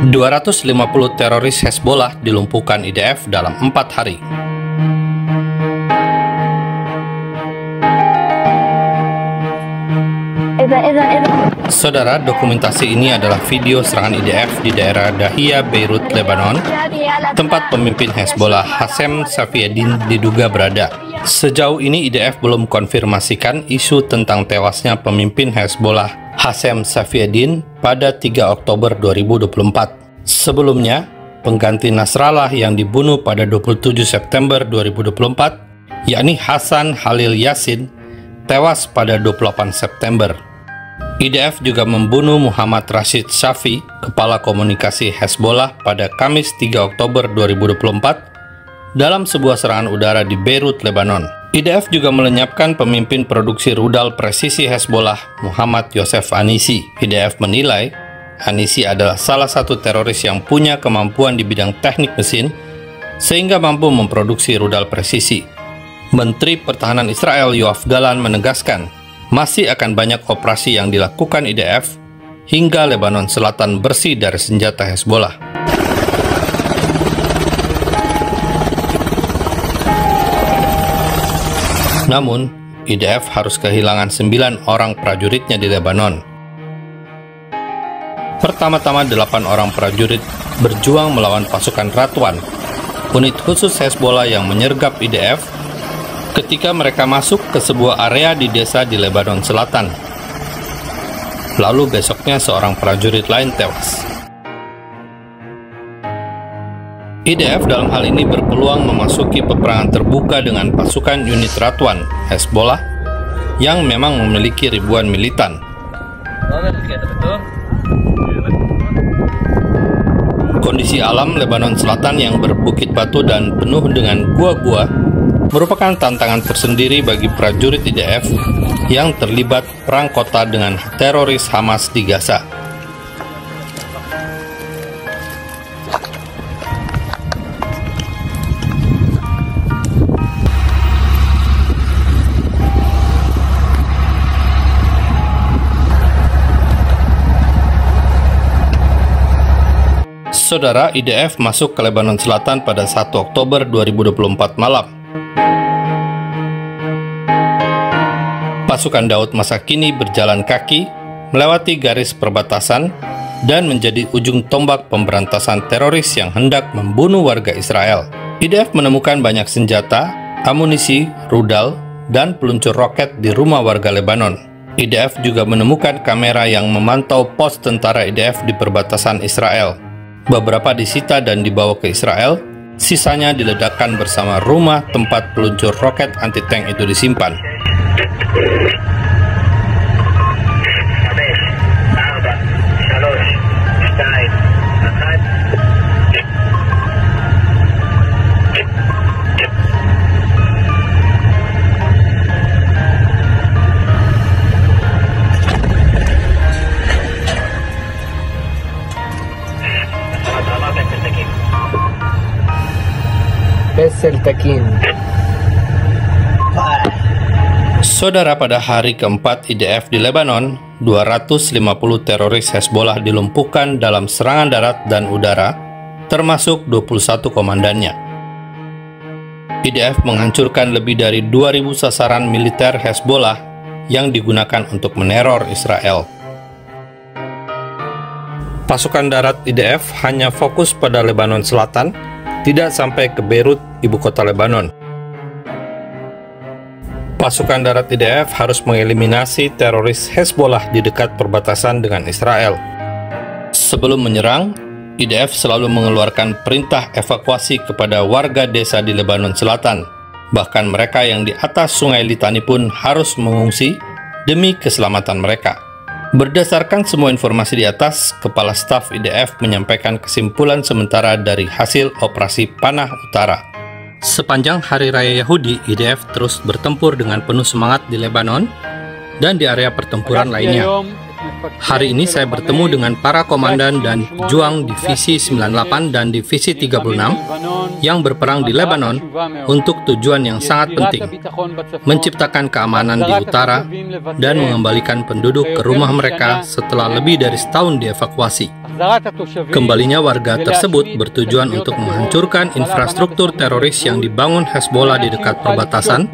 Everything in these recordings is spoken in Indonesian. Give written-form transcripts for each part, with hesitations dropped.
250 teroris Hezbollah dilumpuhkan IDF dalam 4 hari. Saudara, dokumentasi ini adalah video serangan IDF di daerah Dahiyah, Beirut, Lebanon, tempat pemimpin Hezbollah Qasem Safiedin diduga berada. Sejauh ini IDF belum konfirmasikan isu tentang tewasnya pemimpin Hezbollah Qasem Safiedin pada 3 Oktober 2024. Sebelumnya, pengganti Nasrallah yang dibunuh pada 27 September 2024, yakni Hasan Khalil Yassin, tewas pada 28 September. IDF juga membunuh Muhammad Rashid Shafi, kepala komunikasi Hezbollah, pada Kamis 3 Oktober 2024 dalam sebuah serangan udara di Beirut, Lebanon. IDF juga melenyapkan pemimpin produksi rudal presisi Hezbollah, Muhammad Yosef Anisi. IDF menilai Anisi adalah salah satu teroris yang punya kemampuan di bidang teknik mesin sehingga mampu memproduksi rudal presisi. Menteri Pertahanan Israel Yoav Gallant menegaskan masih akan banyak operasi yang dilakukan IDF hingga Lebanon Selatan bersih dari senjata Hezbollah. Namun, IDF harus kehilangan 9 orang prajuritnya di Lebanon. Pertama-tama 8 orang prajurit berjuang melawan pasukan Radwan, unit khusus Hezbollah yang menyergap IDF ketika mereka masuk ke sebuah area di desa di Lebanon Selatan. Lalu besoknya seorang prajurit lain tewas. IDF dalam hal ini berpeluang memasuki peperangan terbuka dengan pasukan unit Radwan Hezbollah yang memang memiliki ribuan militan. Kondisi alam Lebanon Selatan yang berbukit batu dan penuh dengan gua-gua merupakan tantangan tersendiri bagi prajurit IDF yang terlibat perang kota dengan teroris Hamas di Gaza. Saudara, IDF masuk ke Lebanon Selatan pada 1 Oktober 2024 malam. Pasukan Daud masa kini berjalan kaki, melewati garis perbatasan, dan menjadi ujung tombak pemberantasan teroris yang hendak membunuh warga Israel. IDF menemukan banyak senjata, amunisi, rudal, dan peluncur roket di rumah warga Lebanon. IDF juga menemukan kamera yang memantau pos tentara IDF di perbatasan Israel. Beberapa disita dan dibawa ke Israel, sisanya diledakkan bersama rumah tempat peluncur roket anti-tank itu disimpan. Saudara, pada hari keempat IDF di Lebanon, 250 teroris Hezbollah dilumpuhkan dalam serangan darat dan udara, termasuk 21 komandannya. IDF menghancurkan lebih dari 2.000 sasaran militer Hezbollah yang digunakan untuk meneror Israel. Pasukan darat IDF hanya fokus pada Lebanon Selatan, tidak sampai ke Beirut, ibu kota Lebanon. Pasukan darat IDF harus mengeliminasi teroris Hezbollah di dekat perbatasan dengan Israel. Sebelum menyerang, IDF selalu mengeluarkan perintah evakuasi kepada warga desa di Lebanon Selatan. Bahkan mereka yang di atas sungai Litani pun harus mengungsi demi keselamatan mereka. Berdasarkan semua informasi di atas, Kepala Staf IDF menyampaikan kesimpulan sementara dari hasil operasi Panah Utara. Sepanjang Hari Raya Yahudi, IDF terus bertempur dengan penuh semangat di Lebanon dan di area pertempuran lainnya. Hari ini saya bertemu dengan para komandan dan pejuang Divisi 98 dan Divisi 36 yang berperang di Lebanon untuk tujuan yang sangat penting, menciptakan keamanan di utara dan mengembalikan penduduk ke rumah mereka setelah lebih dari setahun dievakuasi. Kembalinya warga tersebut bertujuan untuk menghancurkan infrastruktur teroris yang dibangun Hezbollah di dekat perbatasan,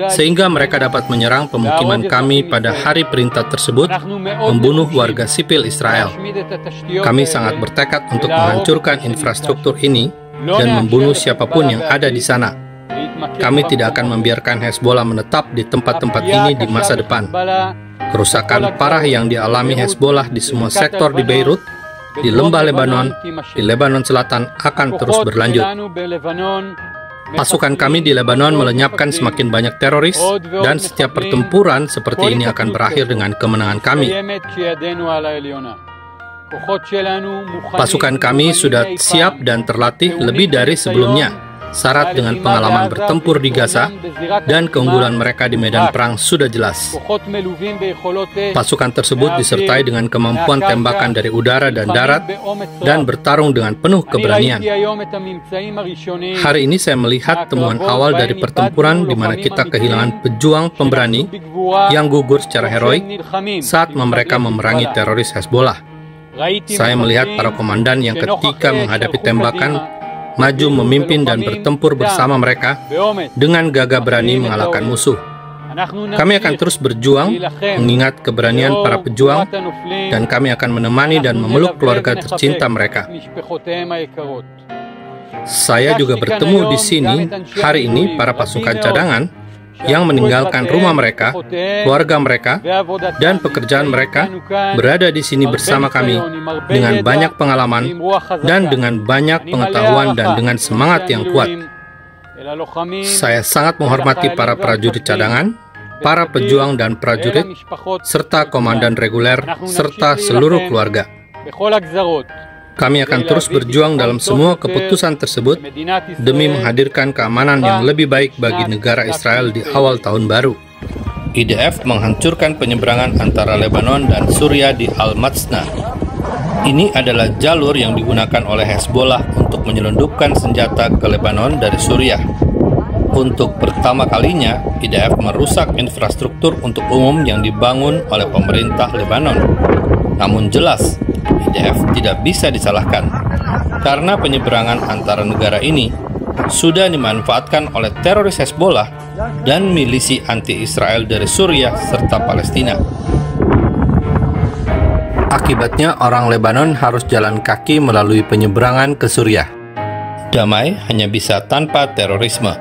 sehingga mereka dapat menyerang pemukiman kami pada hari perintah tersebut, membunuh warga sipil Israel. Kami sangat bertekad untuk menghancurkan infrastruktur ini dan membunuh siapapun yang ada di sana. Kami tidak akan membiarkan Hezbollah menetap di tempat-tempat ini di masa depan. Kerusakan parah yang dialami Hezbollah di semua sektor di Beirut, di lembah Lebanon, di Lebanon Selatan akan terus berlanjut. Pasukan kami di Lebanon melenyapkan semakin banyak teroris, dan setiap pertempuran seperti ini akan berakhir dengan kemenangan kami. Pasukan kami sudah siap dan terlatih lebih dari sebelumnya, syarat dengan pengalaman bertempur di Gaza, dan keunggulan mereka di medan perang sudah jelas. Pasukan tersebut disertai dengan kemampuan tembakan dari udara dan darat, dan bertarung dengan penuh keberanian. Hari ini saya melihat temuan awal dari pertempuran di mana kita kehilangan pejuang pemberani yang gugur secara heroik saat mereka memerangi teroris Hezbollah. Saya melihat para komandan yang ketika menghadapi tembakan maju memimpin dan bertempur bersama mereka dengan gagah berani mengalahkan musuh. Kami akan terus berjuang mengingat keberanian para pejuang, dan kami akan menemani dan memeluk keluarga tercinta mereka. Saya juga bertemu di sini hari ini para pasukan cadangan yang meninggalkan rumah mereka, keluarga mereka, dan pekerjaan mereka berada di sini bersama kami dengan banyak pengalaman dan dengan banyak pengetahuan dan dengan semangat yang kuat. Saya sangat menghormati para prajurit cadangan, para pejuang dan prajurit, serta komandan reguler, serta seluruh keluarga. Kami akan terus berjuang dalam semua keputusan tersebut demi menghadirkan keamanan yang lebih baik bagi negara Israel di awal tahun baru. IDF menghancurkan penyeberangan antara Lebanon dan Suriah di Al-Matsna. Ini adalah jalur yang digunakan oleh Hezbollah untuk menyelundupkan senjata ke Lebanon dari Suriah. Untuk pertama kalinya, IDF merusak infrastruktur untuk umum yang dibangun oleh pemerintah Lebanon. Namun jelas, IDF tidak bisa disalahkan, karena penyeberangan antara negara ini sudah dimanfaatkan oleh teroris Hezbollah dan milisi anti-Israel dari Suriah serta Palestina. Akibatnya orang Lebanon harus jalan kaki melalui penyeberangan ke Suriah. Damai hanya bisa tanpa terorisme.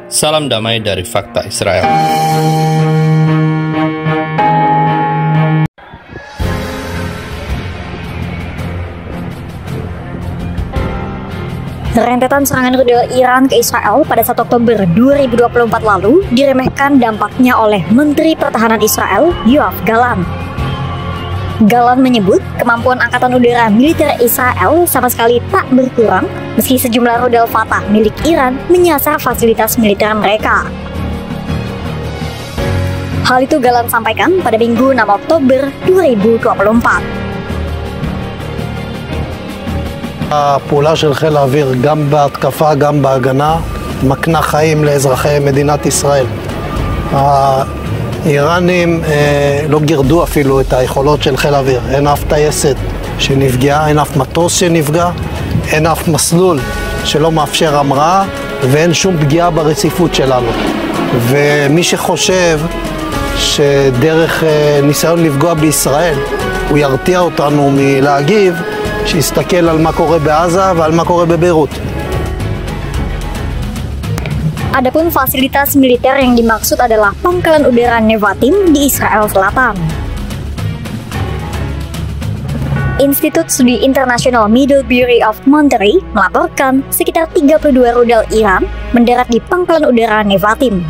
Salam damai dari Fakta Israel. Rentetan serangan rudal Iran ke Israel pada 1 Oktober 2024 lalu diremehkan dampaknya oleh Menteri Pertahanan Israel, Yoav Gallant. Gallant menyebut kemampuan Angkatan Udara militer Israel sama sekali tak berkurang meski sejumlah rudal Fatah milik Iran menyasar fasilitas militer mereka. Hal itu Gallant sampaikan pada Minggu 6 Oktober 2024. הפעולה של חיל האוויר גם בהתקפה גם בהגנה מקנה חיים לאזרחי מדינת ישראל. האיראנים לא גירדו אפילו את היכולות של חיל האוויר. אין אף טייסת שנפגעה, אין אף מטוס שנפגע, אין אף מסלול שלא מאפשר המראה ואין שום פגיעה ברציפות שלנו. ומי שחושב שדרך ניסיון לפגוע בישראל הוא ירתיע אותנו מלהגיב, שיסתכל על מה קורה בעזה ועל מה קורה בביירות. Adapun fasilitas militer yang dimaksud adalah pangkalan udara Nevatim di Israel Selatan. Institut Studi Internasional Middlebury of Monterey melaporkan sekitar 32 rudal Iran mendarat di pangkalan udara Nevatim.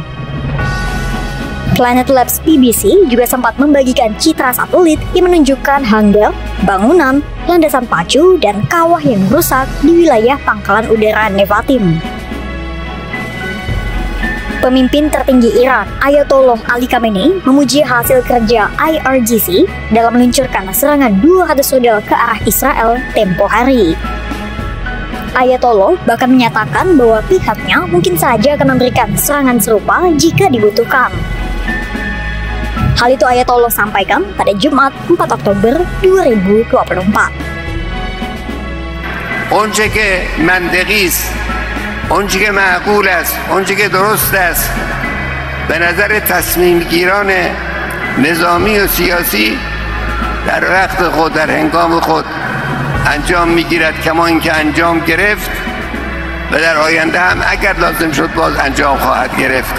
Planet Labs BBC juga sempat membagikan citra satelit yang menunjukkan hanggar, bangunan, landasan pacu, dan kawah yang rusak di wilayah pangkalan udara Nevatim. Pemimpin tertinggi Iran, Ayatollah Ali Khamenei, memuji hasil kerja IRGC dalam meluncurkan serangan 200 rudal ke arah Israel tempo hari. Ayatollah bahkan menyatakan bahwa pihaknya mungkin saja akan memberikan serangan serupa jika dibutuhkan. Hal itu Ayatollah sampaikan pada Jumat 4 Oktober 2024. اونچه که منطقی است، اونچه که معقول است، اونچه که درست است به نظر تصمیم گیران نظامی و سیاسی در وقت خود، در هنگام خود انجام میگیرد، کما اینکه انجام گرفت و در آینده هم اگر لازم شد باز انجام خواهد گرفت.